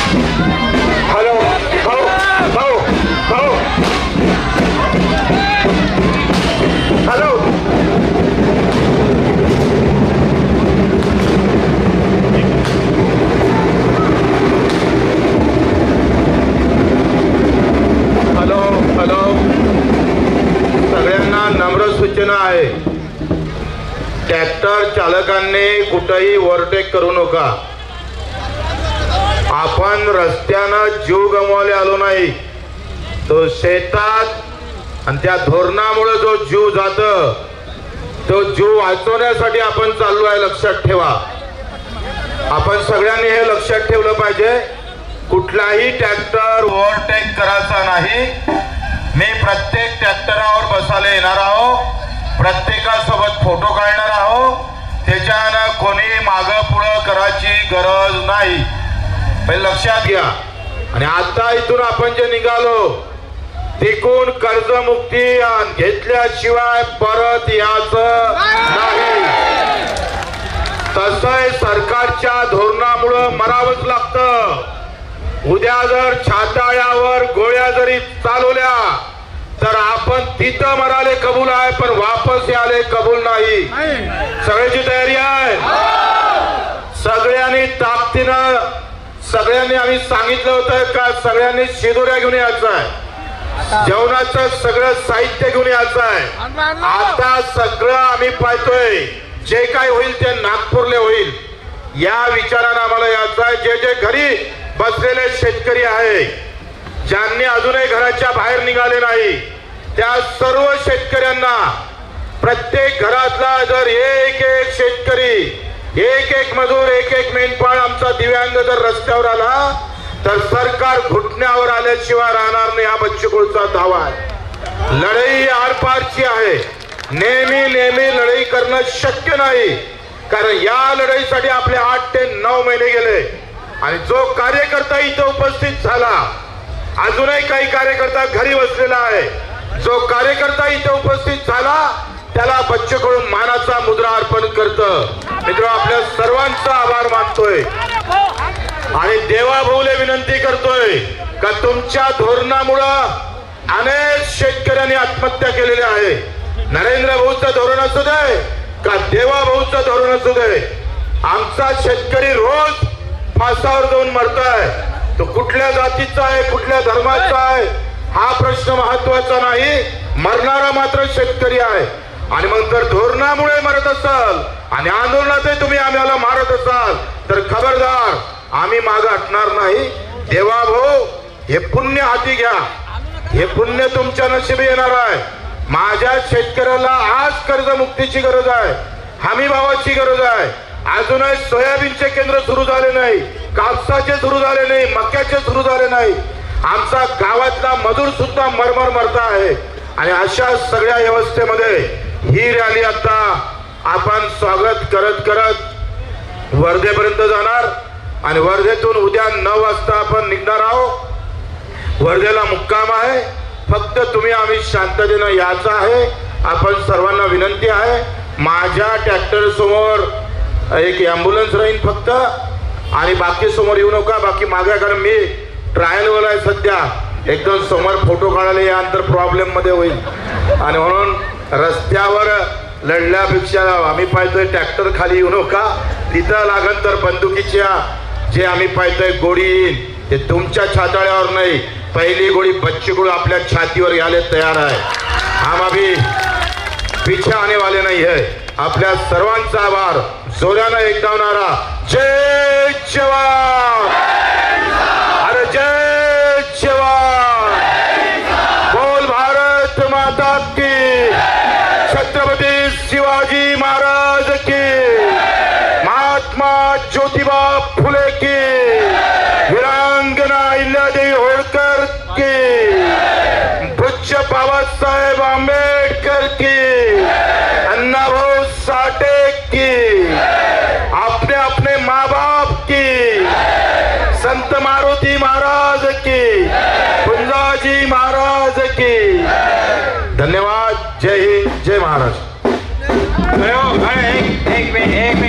Hello भाऊ भाऊ भाऊ हॅलो हॅलो हॅलो सगळ्यांना नम्र सूचना आहे, ट्रॅक्टर चालकांनी कुठेही ओव्हरटेक करू नका. आपण रस्त्यानं जीव गमावले आलो नाही, तो शेतात आणि त्या धोरणामुळे जो जीव जात तो जीव वाचवण्यासाठी आपण चाललो आहे. लक्षात ठेवा, आपण सगळ्यांनी हे लक्षात ठेवलं पाहिजे. कुठलाही ट्रॅक्टर ओव्हरटेक करायचा नाही. मी प्रत्येक ट्रॅक्टरावर बसायला येणार आहो, प्रत्येकासोबत फोटो काढणार आहो. त्याच्यानं कोणी मागं पुढं करायची गरज नाही, लक्षात घ्या. आणि आता इथून आपण जे निघालो तिकून कर्जमुक्ती घेतल्याशिवाय परत यायचं नाही. तसंय सरकारच्या धोरणामुळे मरावंच लागतं. उद्या जर छाताळ्यावर गोळ्या जरी चालवल्या तर आपण तिथं मराले कबूल आहे, पण वापस याले कबूल नाही. सगळ्याची तयारी आहे, सगळ्यांनी ताकदीनं. सगळ्यांनी आम्ही सांगितलं होतं का सगळ्यांनी शिदोऱ्या घेऊन यायचं आहे, जेवणाचं सगळं साहित्य घेऊन यायचं आहे. आता सगळं आम्ही पाहतोय, जे काय होईल ते नागपूरले होईल या विचारानं आम्हाला यायचं आहे. जे जे घरी बसलेले शेतकरी आहे, ज्यांनी अजूनही घराच्या बाहेर निघाले नाही, त्या सर्व शेतकऱ्यांना प्रत्येक घरातला जर एक एक शेतकरी, एक एक मजूर, एक एक मेंढपाळ आमचा दिव्यांग जर रस्त्यावर आला तर सरकार घुटण्यावर आल्याशिवाय राहणार नाही. हा बच्चूकडचा दावा आहे. लढाई आरपारची आहे. नेहमी नेहमी लढाई करणं शक्य नाही, कारण या लढाईसाठी आपले 8 ते 9 महिने गेले. आणि जो कार्यकर्ता इथं उपस्थित झाला, अजूनही काही कार्यकर्ता घरी बसलेला आहे, जो कार्यकर्ता इथं उपस्थित झाला त्याला बच्चूकडून मानाचा मुद्रा अर्पण करतं. मित्र, आपल्या सर्वांचा आभार मानतोय आणि देवाभाऊले विनंती करतोय का तुमच्या धोरणामुळं अनेक शेतकऱ्यांनी आत्महत्या केलेल्या आहे. नरेंद्र भाऊचं धोरण असू दे का देवाभाऊचं धोरण असू दे, आमचा शेतकरी रोज फासावर जाऊन मरतोय. तो कुठल्या जातीचा आहे, कुठल्या धर्माचा आहे हा प्रश्न महत्वाचा नाही, मरणारा मात्र शेतकरी आहे. आणि मग जर धोरणामुळे मरत असाल आणि आंदोलनातही तुम्ही आम्हाला मारत असाल तर खबरदार, आम्ही मागे हटणार नाही. देवाभाऊ, हे पुण्य हाती घ्या, हे पुण्य तुमच्या नशिबी येणार आहे. माझ्या शेतकऱ्याला आज कर्जमुक्तीची गरज आहे, हमी भावाची गरज आहे. अजूनही सोयाबीनचे केंद्र सुरू झाले नाही, कापसाचे सुरू झाले नाही, मक्याचे सुरू झाले नाही. आमचा गावातला मजूर सुद्धा मरमर मरता आहे. आणि अशा सगळ्या व्यवस्थेमध्ये ही रॅली आता आपण स्वागत करत करत वर्धेपर्यंत जाणार आणि वर्धेतून उद्या 9 वाजता आपण निघणार आहोत. वर्धेला मुक्काम आहे. फक्त तुम्ही आम्ही शांततेनं यायचं आहे. आपण सर्वांना विनंती आहे, माझ्या ट्रॅक्टर समोर एक ॲम्ब्युलन्स राहील फक्त, आणि बाकी समोर येऊ नका, बाकी मागे. कारण मी ट्रायलवर आहे सध्या, एकदम समोर फोटो काढायला यानंतर प्रॉब्लेम मध्ये होईल. आणि म्हणून रस्त्यावर लढल्यापेक्षा आम्ही पाहतोय ट्रॅक्टर खाली येऊ नका. तिथं लागन तर बंदुकीच्या जे आम्ही पाहतोय गोळी येईल ते तुमच्या छाताळ्यावर नाही, पहिली गोळी बच्चूकडू आपल्या छातीवर यायला तयार आहे. हम अभी पीछे आने वाले नहीं है. आपल्या सर्वांचा आभार. जोरानं एकदा नारा, जय जवान, अरे जय जवान, बोल भारत माता की, छत्रपती शिवाजी महाराज की, महात्मा ज्योतिबा फुले की, वीरांगना अहिल्यादेवी होळकर की, पूज्य बाबासाहेब आंबेडकर की, अन्नाभाऊ साठे की, अपने अपने माँ बाप की, संत मारुति महाराज की, कुंजाजी महाराज की. धन्यवाद. जय हिंद, जय महाराष्ट्र. एक मिनिट